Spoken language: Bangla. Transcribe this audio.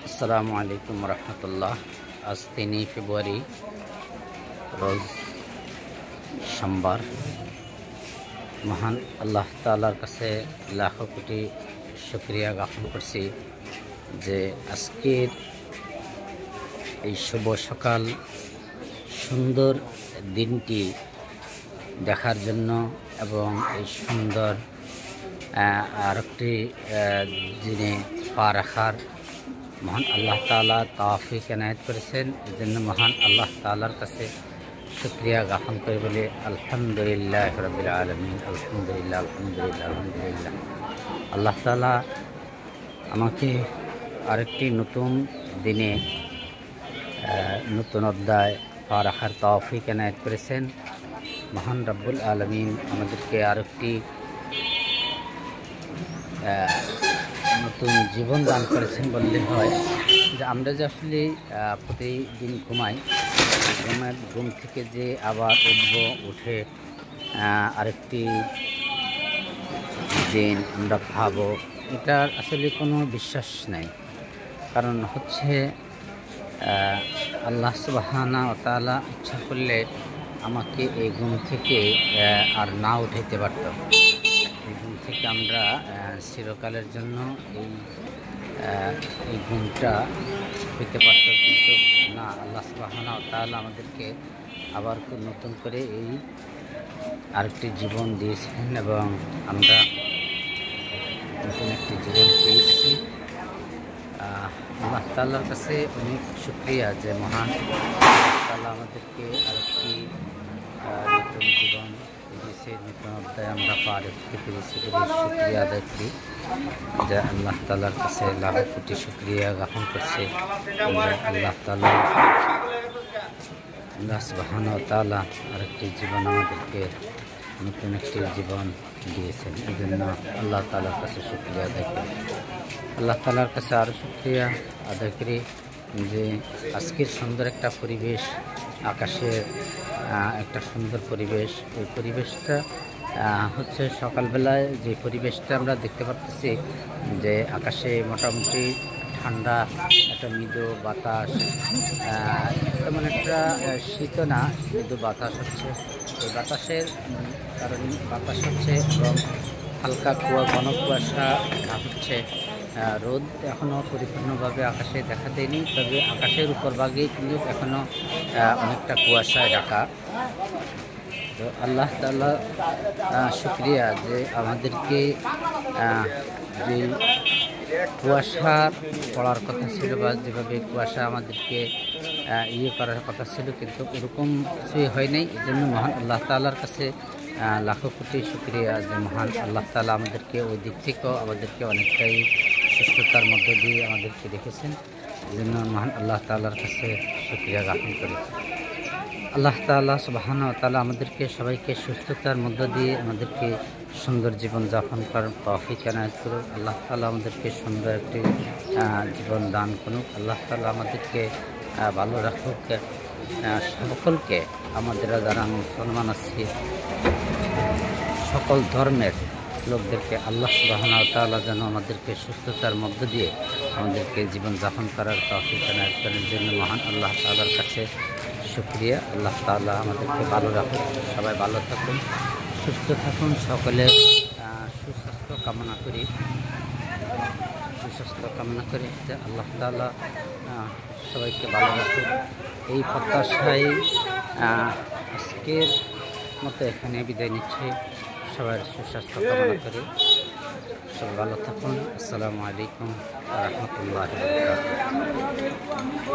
আসসালামু আলাইকুম রহমতুল্লাহ। আজ 3 ফেব্রুয়ারি রোজ সোমবার। মহান আল্লাহ তাআলার কাছে লাখো কোটি শুকরিয়া জ্ঞাপন করছি যে আজকের এই শুভ সকাল সুন্দর দিনটি দেখার জন্য এবং এই সুন্দর আরেকটি দিনে পা রাখার মহান আল্লাহ তাআলা তৌফিক এনায়েত করেছেন। এই জন্য মহান আল্লাহ তাআলার কাছে শুকরিয়া জ্ঞাপন করে বলে আলহামদুলিল্লাহ রাব্বিল আলামিন। আলহামদুলিল্লাহ, আলহামদুলিল্লাহ, আলহামদুলিল্লাহ। আল্লাহ তাআলা আমাকে আরেকটি নতুন দিনে নতুন অধ্যায় পা রাখার তৌফিক এনায়েত করেছেন। মহান রব্বুল আলামিন আমাদেরকে আরেকটি নতুন জীবন দান করেছেন বললে হয়। যে আমরা যে আসলে প্রতিদিন ঘুমাই, ঘুম থেকে যে আবার উঠে আরেকটি দিন আমরা ভাবো, এটার আসলে কোনো বিশ্বাস নাই। কারণ হচ্ছে আল্লাহ সুবহানাহু ওয়া তাআলা ইচ্ছা করলে আমাকে এই ঘুম থেকে আর না উঠাইতে পারত। এই ঘুম থেকে আমরা চিরকালের জন্য এই ঘুমটা হইতে পারত, কিন্তু না, আল্লাহ সুবহানাহু ওয়া তাআলা আমাদেরকে আবার নতুন করে এই আরেকটি জীবন দিয়েছেন এবং আমরা নতুন একটি জীবন পেয়েছি। আল্লাহ তাআলার কাছে অনেক শুকরিয়া যে মহান আল্লাহ তাআলা আমাদেরকে আরেকটি নতুন জীবন দিয়েছে, নতুন অধ্যায় আমরা পা রাখতে পেরেছি বলে শুকরিয়া আদায় করি। যে আল্লাহ তাআলার কাছে লাখ কোটি শুকরিয়া জ্ঞাপন করছে। আল্লাহ তাআলা, আল্লাহ সুবহানাহু ওয়া তাআলা আরেকটি জীবন আমাদেরকে নতুন একটি জীবন দিয়েছেন। এই জন্য আল্লাহ তাআলার কাছে শুকরিয়া আদায় করি। আল্লাহ তাআলার কাছে আরও শুকরিয়া আদায় করি যে আজকের সুন্দর একটা পরিবেশ, আকাশের একটা সুন্দর পরিবেশ। এই পরিবেশটা হচ্ছে সকালবেলায় যে পরিবেশটা আমরা দেখতে পাচ্ছি, যে আকাশে মোটামুটি ঠান্ডা একটা মৃদু বাতাস, তেমন একটা শীত না, মৃদু বাতাস হচ্ছে। এই বাতাসের কারণে বাতাস হচ্ছে এবং হালকা ঘন কুয়াশা হচ্ছে। রোদ এখনও পরিপূর্ণভাবে আকাশে দেখা দেয়নি, তবে আকাশের উপরভাগেই কিন্তু এখনও অনেকটা কুয়াশায় ঢাকা। তো আল্লাহ তাআলা শুকরিয়া যে আমাদেরকে যে কুয়াশা পড়ার কথা ছিল বা যেভাবে কুয়াশা আমাদেরকে করার কথা ছিল, কিন্তু ওরকম কিছুই হয় নাই। এই জন্য মহান আল্লাহ তাআলার কাছে লাখো কোটি শুকরিয়া যে মহান আল্লাহ তাআলা আমাদেরকে ওই দিক থেকেও আমাদেরকে অনেকটাই সুস্থতার মধ্যে দিয়ে আমাদেরকে রেখেছেন। এই জন্য মহান আল্লাহ তাআলার কাছে শুকরিয়া জ্ঞাপন করি। আল্লাহ তাআলা সুবহানাহু ওয়া তাআলা আমাদেরকে সবাইকে সুস্থতার মধ্য দিয়ে আমাদেরকে সুন্দর জীবন যাপন করার তৌফিক এনায়েত করুক। আল্লাহ তাআলা আমাদেরকে সুন্দর একটি জীবন দান করুক। আল্লাহ তাআলা আমাদেরকে ভালো রাখুক। সকলকে, আমাদের যারা মুসলমান আছি, সকল ধর্মের লোকদেরকে আল্লাহ সুবহানাহু ওয়া তাআলা যেন আমাদেরকে সুস্থতার মধ্য দিয়ে আমাদেরকে জীবন যাপন করার তৌফিক এনায়েত করার জন্য মহান আল্লাহ তাআলার কাছে শুকরিয়া। আল্লাহ তাআলা আমাদেরকে ভালো রাখুন, সবাই ভালো থাকুন, সুস্থ থাকুন, সকলে সুস্বাস্থ্য কামনা করি। যে আল্লাহ তাআলা সবাইকে ভালো রাখুন। এই প্রত্যাশায় আজকের মতো এখানে বিদায় নিচ্ছি। সবার সুস্বাস্থ্য কামনা করি, সবাই ভালো থাকুন। আসসালামু আলাইকুম ওয়া রাহমাতুল্লাহি ওয়া বারাকাতুহু।